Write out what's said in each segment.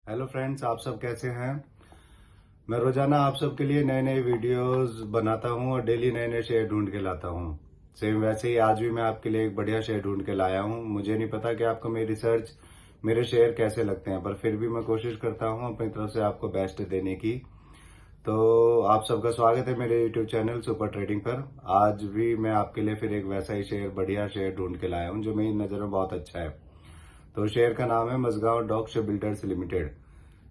Hello friends, आप सब कैसे हैं। मैं रोजाना आप सबके लिए नए नए वीडियोस बनाता हूं और डेली नए नए शेयर ढूंढ के लाता हूं। सेम वैसे ही आज भी मैं आपके लिए एक बढ़िया शेयर ढूंढ के लाया हूं। मुझे नहीं पता कि आपको मेरी रिसर्च मेरे शेयर कैसे लगते हैं, पर फिर भी मैं कोशिश करता हूं अपनी तरफ से आपको बेस्ट देने की। तो आप सबका स्वागत है मेरे यूट्यूब चैनल सुपर ट्रेडिंग पर। आज भी मैं आपके लिए फिर एक वैसा ही शेयर, बढ़िया शेयर ढूंढ के लाया हूं जो मेरी नजर में बहुत अच्छा है। तो शेयर का नाम है Mazagon dock ship builders limited.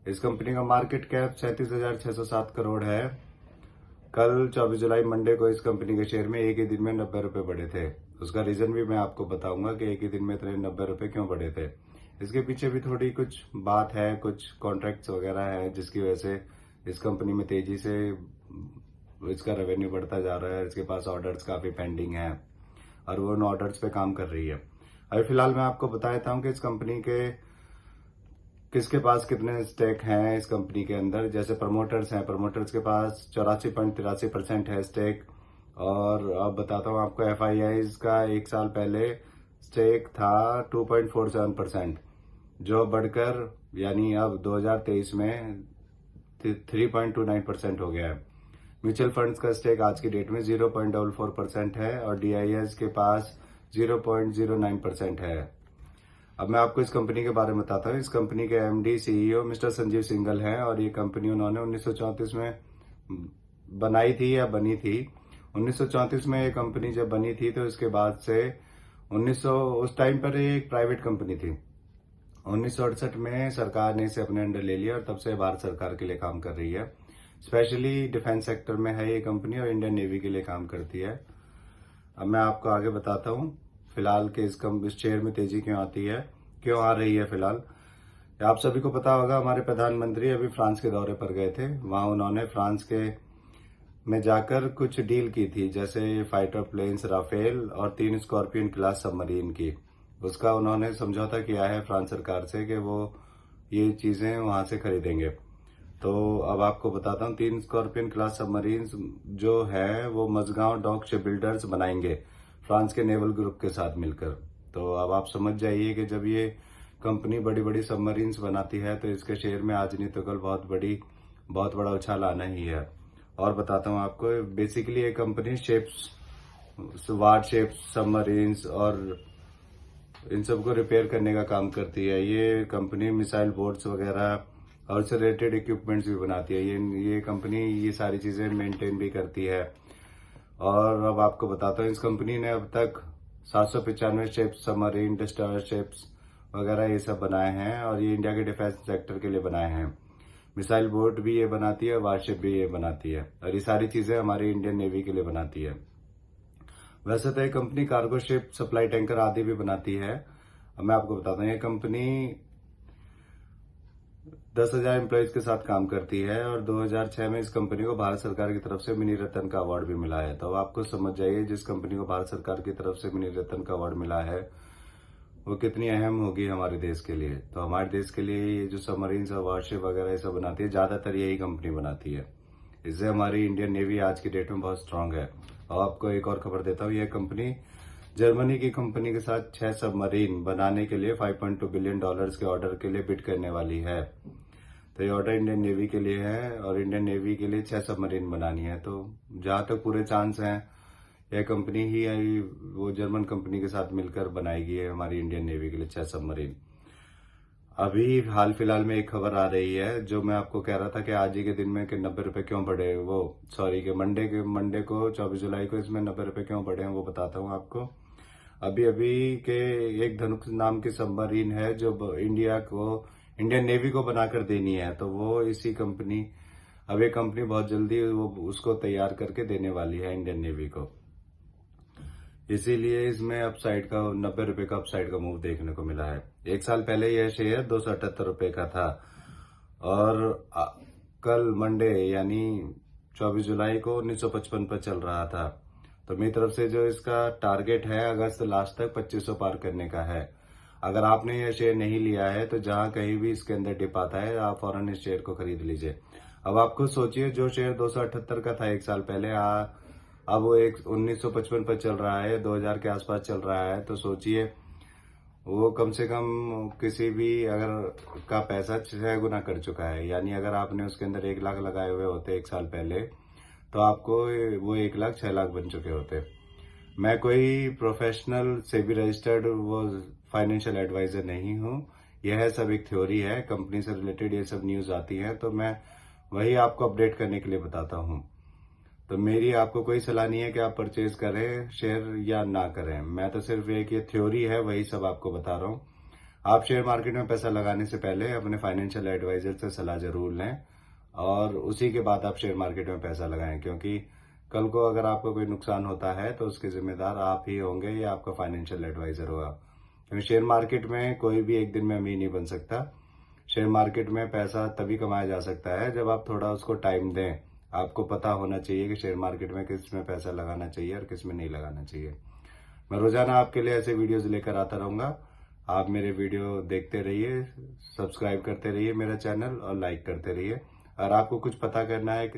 इस कंपनी का मार्केट कैप 37,607 करोड़ है। कल 24 जुलाई मंडे को इस कंपनी के शेयर में एक ही दिन में 90 रुपए बढ़े थे। उसका रीजन भी मैं आपको बताऊंगा कि एक ही दिन में इतने 90 रुपए क्यों बढ़े थे। इसके पीछे भी थोड़ी कुछ बात है, कुछ कॉन्ट्रैक्ट्स वगैरह है जिसकी वजह से इस कंपनी में तेजी से इसका रेवेन्यू बढ़ता जा रहा है। इसके पास ऑर्डर्स काफी पेंडिंग है और वो उन ऑर्डर्स पे काम कर रही है। अभी फिलहाल मैं आपको बता देता हूँ कि इस कंपनी के किसके पास कितने स्टेक हैं इस कंपनी के अंदर। जैसे प्रमोटर्स हैं, प्रमोटर्स के पास 84.83% है स्टेक। और अब बताता हूँ आपको, FIIs का एक साल पहले स्टेक था 2.47%, जो बढ़कर यानी अब 2023 में 3.29% हो गया है। म्यूचुअल फंड्स का स्टेक आज की डेट में 0.44% है और DIS के पास 0.09% है। अब मैं आपको इस कंपनी के बारे में बताता हूँ। इस कंपनी के MD CEO mister Sanjeev Singhal हैं और ये कंपनी उन्होंने 1934 में बनाई थी या बनी थी। 1934 में ये कंपनी जब बनी थी तो इसके बाद से 1900 उस टाइम पर ये एक प्राइवेट कंपनी थी। 1968 में सरकार ने इसे अपने अंडर ले लिया और तब से भारत सरकार के लिए काम कर रही है। स्पेशली डिफेंस सेक्टर में है ये कंपनी और इंडियन नेवी के लिए काम करती है। अब मैं आपको आगे बताता हूँ फिलहाल के इस शेयर में तेजी क्यों आती है, क्यों आ रही है फिलहाल। आप सभी को पता होगा, हमारे प्रधानमंत्री अभी फ्रांस के दौरे पर गए थे। वहां उन्होंने फ्रांस के में जाकर कुछ डील की थी, जैसे फाइटर प्लेन्स राफेल और 3 स्कॉर्पियन क्लास सबमरीन की। उसका उन्होंने समझौता किया है फ्रांस सरकार से कि वो ये चीजें वहां से खरीदेंगे। तो अब आपको बताता हूँ, 3 स्कॉर्पियन क्लास सबमरीन जो है वो मजगांव डॉक शिप बिल्डर्स बनाएंगे फ्रांस के नेवल ग्रुप के साथ मिलकर। तो अब आप समझ जाइए कि जब ये कंपनी बड़ी बड़ी सबमरीन्स बनाती है तो इसके शेयर में आज नहीं तो कल बहुत बड़ा उछाल आना ही है। और बताता हूँ आपको, बेसिकली ये कंपनी शिप्स, वार शिप्स, सबमरीन्स और इन सबको रिपेयर करने का काम करती है। ये कंपनी मिसाइल बोट्स वगैरह और उससे रिलेटेड इक्विपमेंट्स भी बनाती है। ये कंपनी ये सारी चीजें मेंटेन भी करती है। और अब आपको बताता हूँ, इस कंपनी ने अब तक 795 शिप्स, सबमरीन, डिस्ट्रॉयर शिप्स वगैरह ये सब बनाए हैं और ये इंडिया के डिफेंस सेक्टर के लिए बनाए हैं। मिसाइल बोट भी ये बनाती है, वारशिप भी ये बनाती है और ये सारी चीजें हमारी इंडियन नेवी के लिए बनाती है। वैसे तो ये company cargo ship, supply tanker आदि भी बनाती है। अब मैं आपको बताता हूँ, ये कंपनी 10,000 एम्प्लॉयज के साथ काम करती है और 2006 में इस कंपनी को भारत सरकार की तरफ से मिनी रत्न का अवार्ड भी मिला है। तो अब आपको समझ जाइए, जिस कंपनी को भारत सरकार की तरफ से मिनी रत्न का अवार्ड मिला है वो कितनी अहम होगी हमारे देश के लिए। तो हमारे देश के लिए ये जो सबमरीन्स और वारशिप वगैरह ये सब बनाती है, ज्यादातर यही कंपनी बनाती है। इससे हमारी इंडियन नेवी आज की डेट में बहुत स्ट्रांग है। और आपको एक और खबर देता हूँ, यह कंपनी जर्मनी की कंपनी के साथ 6 सबमरीन बनाने के लिए $5.2 बिलियन के ऑर्डर के लिए बिड करने वाली है। तो ये ऑर्डर इंडियन नेवी के लिए है और इंडियन नेवी के लिए 6 सबमरीन बनानी है। तो जहां तक पूरे चांस हैं, यह कंपनी ही वो जर्मन कंपनी के साथ मिलकर बनाएगी हमारी इंडियन नेवी के लिए 6 सबमरीन। अभी हाल फिलहाल में एक खबर आ रही है जो मैं आपको कह रहा था कि आज ही के दिन में कि 90 रुपए क्यों बढ़े, वो सॉरी के मंडे को 24 जुलाई को इसमें 90 रुपए क्यों बढ़े हैं वो बताता हूँ आपको। अभी अभी के एक धनुष नाम की सबमरीन है जो इंडियन नेवी को बनाकर देनी है। तो वो इसी कंपनी, अब ये कंपनी बहुत जल्दी वो उसको तैयार करके देने वाली है इंडियन नेवी को। इसीलिए इसमें अपसाइड का 90 रुपए का अपसाइड का मूव देखने को मिला है। एक साल पहले यह शेयर 278 रुपए का था और कल मंडे यानी 24 जुलाई को 1955 पर चल रहा था। तो मेरी तरफ से जो इसका टारगेट है अगस्त लास्ट तक 2500 पार करने का है। अगर आपने यह शेयर नहीं लिया है तो जहां कहीं भी इसके अंदर डिप आता है आप फौरन इस शेयर को खरीद लीजिए। अब आप खुद सोचिए, जो शेयर 278 का था एक साल पहले, अब वो एक 1955 पर चल रहा है, 2000 के आसपास चल रहा है। तो सोचिए वो कम से कम किसी भी अगर का पैसा 6 गुना कर चुका है। यानी अगर आपने उसके अंदर 1 लाख लगाए हुए होते 1 साल पहले, तो आपको वो 1 लाख 6 लाख बन चुके होते। मैं कोई प्रोफेशनल सेबी रजिस्टर्ड वो फाइनेंशियल एडवाइजर नहीं हूँ। यह सब एक थ्योरी है, कंपनी से रिलेटेड ये सब न्यूज आती है तो मैं वही आपको अपडेट करने के लिए बताता हूँ। तो मेरी आपको कोई सलाह नहीं है कि आप परचेज करें शेयर या ना करें। मैं तो सिर्फ एक ये थ्योरी है वही सब आपको बता रहा हूँ। आप शेयर मार्केट में पैसा लगाने से पहले अपने फाइनेंशियल एडवाइजर से सलाह जरूर लें और उसी के बाद आप शेयर मार्केट में पैसा लगाएं, क्योंकि कल को अगर आपको कोई नुकसान होता है तो उसके जिम्मेदार आप ही होंगे या आपका फाइनेंशियल एडवाइजर होगा। क्योंकि शेयर मार्केट में कोई भी एक दिन में अमीर नहीं बन सकता। शेयर मार्केट में पैसा तभी कमाया जा सकता है जब आप थोड़ा उसको टाइम दें। आपको पता होना चाहिए कि शेयर मार्केट में किस में पैसा लगाना चाहिए और किस में नहीं लगाना चाहिए। मैं रोजाना आपके लिए ऐसे वीडियोस लेकर आता रहूंगा। आप मेरे वीडियो देखते रहिए, सब्सक्राइब करते रहिए मेरा चैनल और लाइक करते रहिए। और आपको कुछ पता करना है कि